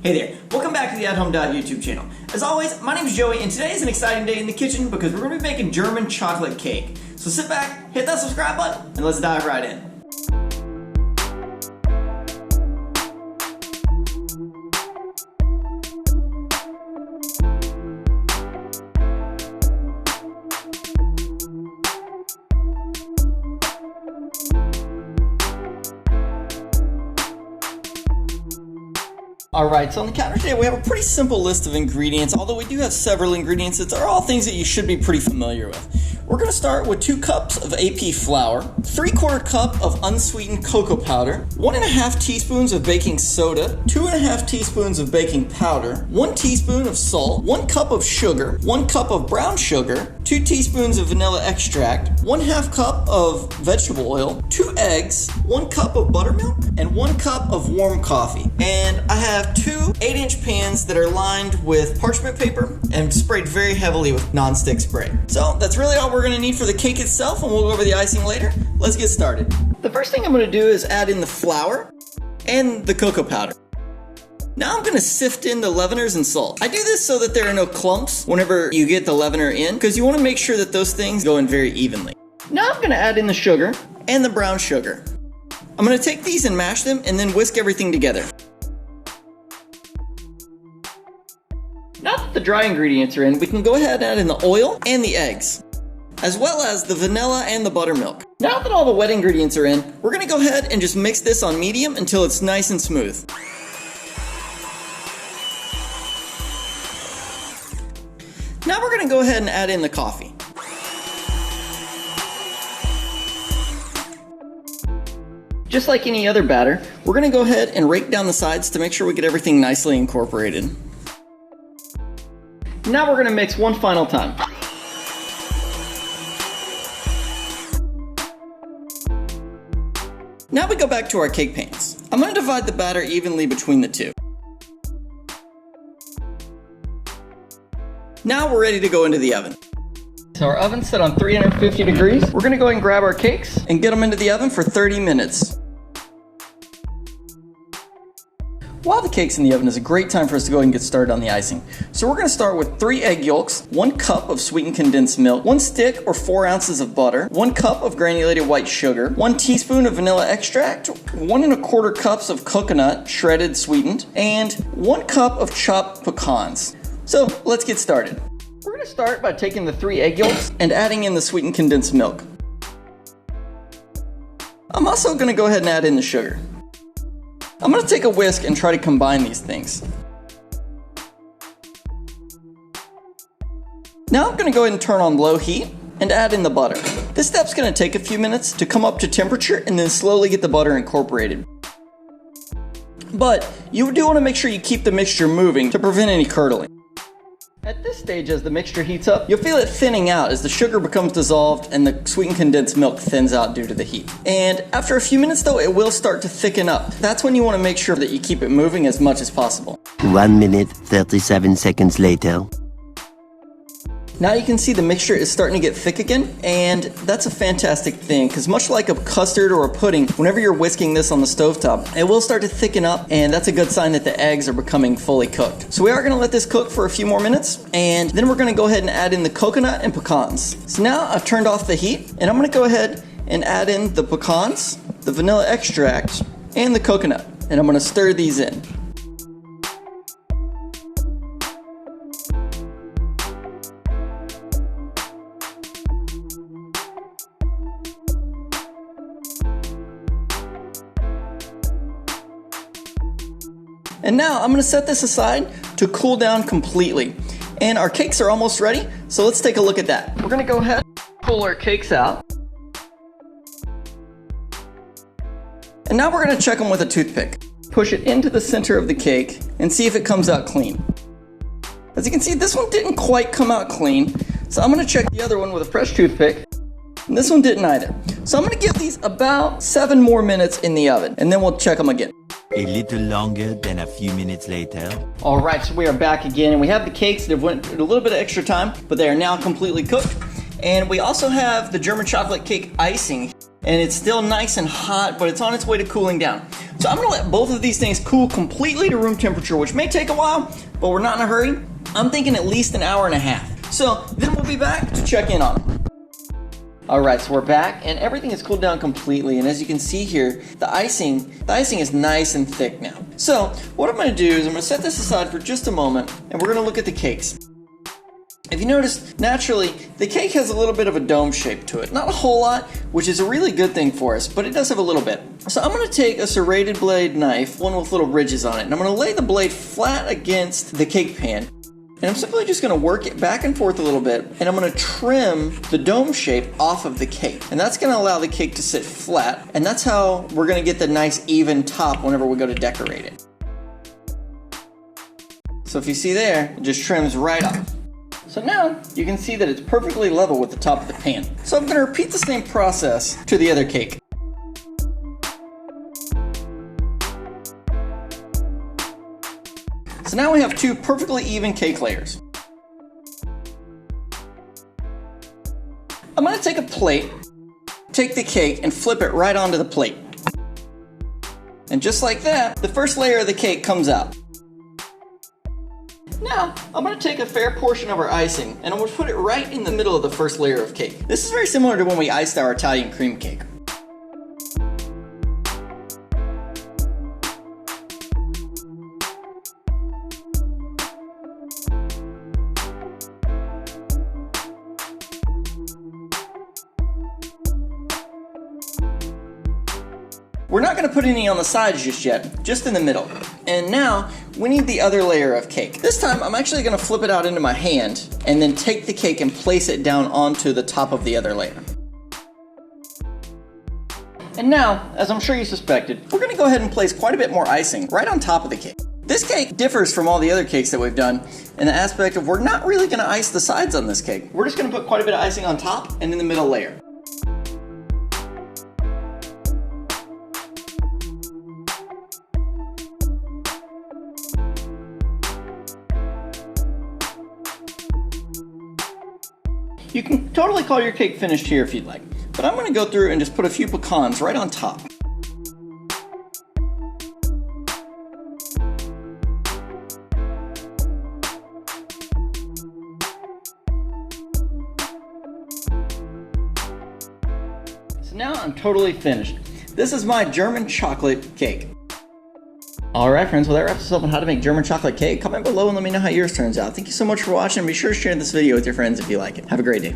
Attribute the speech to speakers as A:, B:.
A: Hey there, welcome back to the athomedive YouTube channel. As always, my name is Joey and today is an exciting day in the kitchen because we're going to be making German chocolate cake. So sit back, hit that subscribe button, and let's dive right in. Alright, so on the counter today we have a pretty simple list of ingredients, although we do have several ingredients that are all things that you should be pretty familiar with. We're going to start with 2 cups of AP flour, 3/4 cup of unsweetened cocoa powder, 1.5 teaspoons of baking soda, 2.5 teaspoons of baking powder, 1 teaspoon of salt, 1 cup of sugar, 1 cup of brown sugar, 2 teaspoons of vanilla extract, 1/2 cup of vegetable oil, 2 eggs, 1 cup of buttermilk, and 1 cup of warm coffee. And I have 2 8-inch pans that are lined with parchment paper and sprayed very heavily with non-stick spray. So that's really all we're going to need for the cake itself, and we'll go over the icing later. Let's get started. The first thing I'm going to do is add in the flour and the cocoa powder. Now I'm going to sift in the leaveners and salt. I do this so that there are no clumps whenever you get the leavener in, because you want to make sure that those things go in very evenly. Now I'm going to add in the sugar and the brown sugar. I'm going to take these and mash them and then whisk everything together. Now that the dry ingredients are in, we can go ahead and add in the oil and the eggs, as well as the vanilla and the buttermilk. Now that all the wet ingredients are in, we're going to go ahead and just mix this on medium until it's nice and smooth. Now we're going to go ahead and add in the coffee. Just like any other batter, we're going to go ahead and rake down the sides to make sure we get everything nicely incorporated. Now we're going to mix one final time. Now we go back to our cake pans. I'm going to divide the batter evenly between the two. Now we're ready to go into the oven. So our oven's set on 350 degrees. We're going to go ahead and grab our cakes and get them into the oven for 30 minutes. While the cake's in the oven is a great time for us to go ahead and get started on the icing. So we're going to start with 3 egg yolks, 1 cup of sweetened condensed milk, 1 stick or 4 ounces of butter, 1 cup of granulated white sugar, 1 teaspoon of vanilla extract, 1 1/4 cups of coconut shredded sweetened, and 1 cup of chopped pecans. So let's get started. We're going to start by taking the 3 egg yolks and adding in the sweetened condensed milk. I'm also going to go ahead and add in the sugar. I'm going to take a whisk and try to combine these things. Now I'm going to go ahead and turn on low heat and add in the butter. This step's going to take a few minutes to come up to temperature and then slowly get the butter incorporated. But you do want to make sure you keep the mixture moving to prevent any curdling. At this stage, as the mixture heats up, you'll feel it thinning out as the sugar becomes dissolved and the sweetened condensed milk thins out due to the heat. And after a few minutes though, it will start to thicken up. That's when you want to make sure that you keep it moving as much as possible.
B: 1 minute, 37 seconds later.
A: Now you can see the mixture is starting to get thick again, and that's a fantastic thing because much like a custard or a pudding, whenever you're whisking this on the stovetop, it will start to thicken up, and that's a good sign that the eggs are becoming fully cooked. So we are going to let this cook for a few more minutes, and then we're going to go ahead and add in the coconut and pecans. So now I've turned off the heat, and I'm going to go ahead and add in the pecans, the vanilla extract, and the coconut, and I'm going to stir these in. And now I'm going to set this aside to cool down completely. And our cakes are almost ready, so let's take a look at that. We're going to go ahead and pull our cakes out. And now we're going to check them with a toothpick. Push it into the center of the cake and see if it comes out clean. As you can see, this one didn't quite come out clean, so I'm going to check the other one with a fresh toothpick. And this one didn't either. So I'm going to give these about 7 more minutes in the oven, and then we'll check them again.
B: A little longer than a few minutes later.
A: Alright, so we are back again, and we have the cakes that have went a little bit of extra time, but they are now completely cooked. And we also have the German chocolate cake icing. and it's still nice and hot, but it's on its way to cooling down. So I'm gonna let both of these things cool completely to room temperature, which may take a while, but we're not in a hurry. I'm thinking at least an hour and a half. So then we'll be back to check in on them. All right, so we're back and everything has cooled down completely. And as you can see here, the icing is nice and thick now. So what I'm gonna do is I'm gonna set this aside for just a moment and we're gonna look at the cakes. If you notice, naturally, the cake has a little bit of a dome shape to it. Not a whole lot, which is a really good thing for us, but it does have a little bit. So I'm gonna take a serrated blade knife, one with little ridges on it, and I'm gonna lay the blade flat against the cake pan. And I'm simply just gonna work it back and forth a little bit, and I'm gonna trim the dome shape off of the cake. And that's gonna allow the cake to sit flat, and that's how we're gonna get the nice even top whenever we go to decorate it. So if you see there, it just trims right off. So now you can see that it's perfectly level with the top of the pan. So I'm gonna repeat the same process to the other cake. So now we have two perfectly even cake layers. I'm gonna take a plate, take the cake and flip it right onto the plate. And just like that, the first layer of the cake comes out. Now, I'm gonna take a fair portion of our icing and I'm gonna put it right in the middle of the first layer of cake. This is very similar to when we iced our Italian cream cake. We're not gonna put any on the sides just yet, just in the middle. And now, we need the other layer of cake. This time, I'm actually gonna flip it out into my hand and then take the cake and place it down onto the top of the other layer. And now, as I'm sure you suspected, we're gonna go ahead and place quite a bit more icing right on top of the cake. This cake differs from all the other cakes that we've done in the aspect of we're not really gonna ice the sides on this cake. We're just gonna put quite a bit of icing on top and in the middle layer. You can totally call your cake finished here if you'd like, but I'm gonna go through and just put a few pecans right on top. So now I'm totally finished. This is my German chocolate cake. Alright friends, well that wraps us up on how to make German chocolate cake. Comment below and let me know how yours turns out. Thank you so much for watching, and be sure to share this video with your friends if you like it. Have a great day.